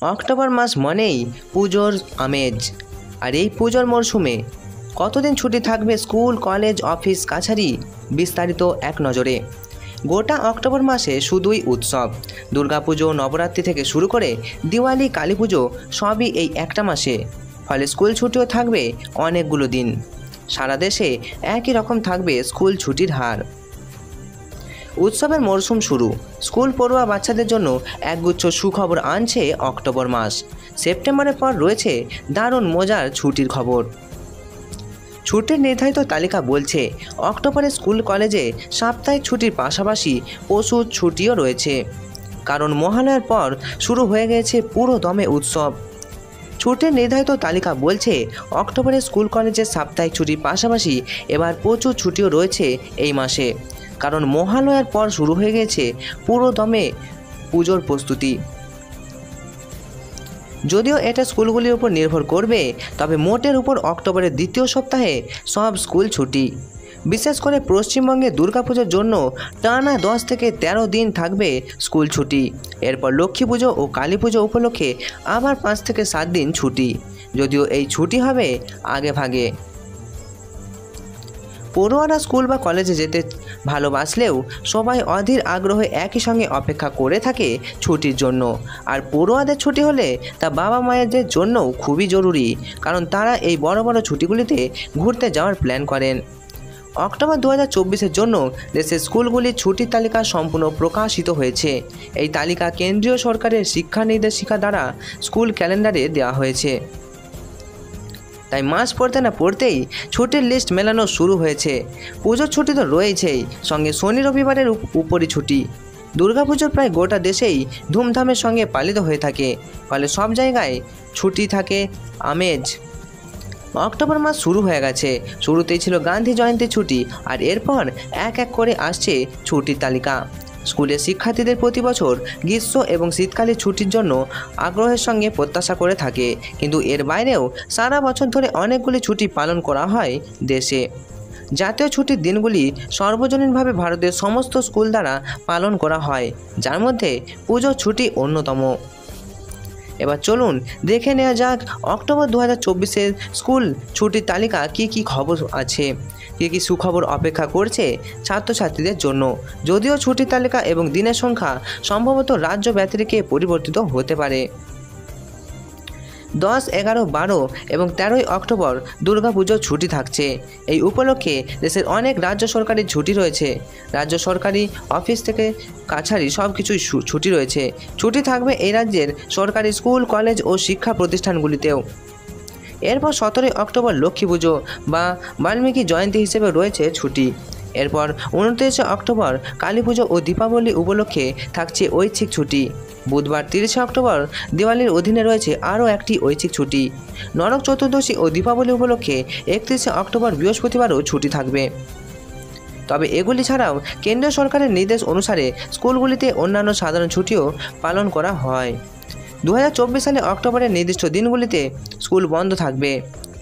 October মাস মানেই পুজোর আমেজ। আর এই পুজোর মরশুমে কতদিন ছুটি থাকবে স্কুল, কলেজ, অফিস, কাছারি, বিস্তারিত এক নজরে। গোটা অক্টোবর মাসে শুধুই উৎসব। দুর্গাপুজো, নবরাত্রি থেকে শুরু করে দিওয়ালি, কালী পুজো সবই এই একটা মাসে। ফলে স্কুল ছুটিও থাকবে অনেকগুলো দিন। সারা দেশে একই রকম থাকবে স্কুল ছুটির হার। উৎসবের মরশুম শুরু। স্কুল পড়ুয়া বাচ্চাদের জন্য একগুচ্ছ সুখবর আনছে অক্টোবর মাস। সেপ্টেম্বরের পর রয়েছে দারুণ মজার ছুটির খবর। ছুটির নির্ধারিত তালিকা বলছে অক্টোবরে স্কুল, কলেজে সাপ্তাহিক ছুটির পাশাপাশি পশু ছুটিও রয়েছে। কারণ মহালয়ার পর শুরু হয়ে গেছে পুরো দমে উৎসব। ছুটির নির্ধারিত তালিকা বলছে অক্টোবরে স্কুল, কলেজের সাপ্তাহিক ছুটির পাশাপাশি এবার প্রচুর ছুটিও রয়েছে এই মাসে। কারণ মহালয়ার পর শুরু হয়ে গেছে পুরো দমে পুজোর প্রস্তুতি। যদিও এটা স্কুলগুলির উপর নির্ভর করবে, তবে মোটের উপর অক্টোবরের দ্বিতীয় সপ্তাহে সব স্কুল ছুটি। বিশেষ করে পশ্চিমবঙ্গে দুর্গাপুজোর জন্য টানা 10 থেকে 13 দিন থাকবে স্কুল ছুটি। এরপর লক্ষ্মী পুজো ও কালী পুজো উপলক্ষে আবার 5 থেকে 7 দিন ছুটি। যদিও এই ছুটি হবে আগে ভাগে। পড়ুয়ারা স্কুল বা কলেজে যেতে ভালোবাসলেও সবাই অধীর আগ্রহে একই সঙ্গে অপেক্ষা করে থাকে ছুটির জন্য। আর পড়ুয়াদের ছুটি হলে তা বাবা মায়েদের জন্যও খুবই জরুরি, কারণ তারা এই বড় বড় ছুটিগুলিতে ঘুরতে যাওয়ার প্ল্যান করেন। অক্টোবর 2024-এর জন্য দেশের স্কুলগুলির ছুটির তালিকা সম্পূর্ণ প্রকাশিত হয়েছে। এই তালিকা কেন্দ্রীয় সরকারের শিক্ষা নির্দেশিকা দ্বারা স্কুল ক্যালেন্ডারে দেওয়া হয়েছে। তাই মাস পড়তে না পড়তেই ছুটির লিস্ট মেলানো শুরু হয়েছে। পুজোর ছুটি তো রয়েছেই, সঙ্গে শনি রবিবারের উপরই ছুটি। দুর্গাপুজোর প্রায় গোটা দেশেই ধুমধামের সঙ্গে পালিত হয়ে থাকে, ফলে সব জায়গায় ছুটি থাকে, আমেজ। অক্টোবর মাস শুরু হয়ে গেছে। শুরুতেই ছিল গান্ধী জয়ন্তী ছুটি, আর এরপর এক এক করে আসছে ছুটির তালিকা। স্কুলের শিক্ষার্থীদের প্রতি বছর গ্রীষ্ম এবং শীতকালীন ছুটির জন্য আগ্রহের সঙ্গে প্রত্যাশা করে থাকে, কিন্তু এর বাইরেও সারা বছর ধরে অনেকগুলি ছুটি পালন করা হয় দেশে। জাতীয় ছুটির দিনগুলি সর্বজনীনভাবে ভারতের সমস্ত স্কুল দ্বারা পালন করা হয়, যার মধ্যে পুজোর ছুটি অন্যতম। এবার চলুন দেখে নেওয়া যাক অক্টোবর 2024-এর স্কুল ছুটির তালিকা কি খবর আছে, কি সুখবর অপেক্ষা করছে ছাত্রছাত্রীদের জন্য। যদিও ছুটির তালিকা এবং দিনের সংখ্যা সম্ভবত রাজ্য ব্যতিরেকে পরিবর্তিত হতে পারে। 10, 11, 12 এবং 13ই অক্টোবর দুর্গাপুজোর ছুটি থাকছে। এই উপলক্ষে দেশের অনেক রাজ্য সরকারি ছুটি রয়েছে। রাজ্য সরকারি অফিস থেকে কাছারি সব কিছুই ছুটি রয়েছে। ছুটি থাকবে এই রাজ্যের সরকারি স্কুল, কলেজ ও শিক্ষা প্রতিষ্ঠানগুলিতেও। এরপর 17ই অক্টোবর লক্ষ্মী পুজো বা বাল্মীকি জয়ন্তী হিসেবে রয়েছে ছুটি। এরপর 29শে অক্টোবর কালী পুজো ও দীপাবলি উপলক্ষে থাকছে ঐচ্ছিক ছুটি। বুধবার 30শে অক্টোবর দিওয়ালির অধীনে রয়েছে আরও একটি ঐচ্ছিক ছুটি। নরক চতুর্দশী ও দীপাবলি উপলক্ষে 31শে অক্টোবর বৃহস্পতিবারও ছুটি থাকবে। তবে এগুলি ছাড়াও কেন্দ্রীয় সরকারের নির্দেশ অনুসারে স্কুলগুলিতে অন্যান্য সাধারণ ছুটিও পালন করা হয়। 2024 সালে অক্টোবরের নির্দিষ্ট দিনগুলিতে স্কুল বন্ধ থাকবে।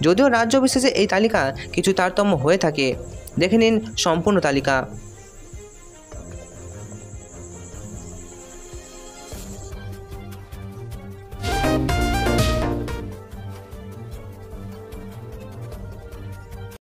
যদিও রাজ্য বিশেষে এই তালিকা কিছু তারতম্য হয়ে থাকে। দেখে নিন সম্পূর্ণ তালিকা।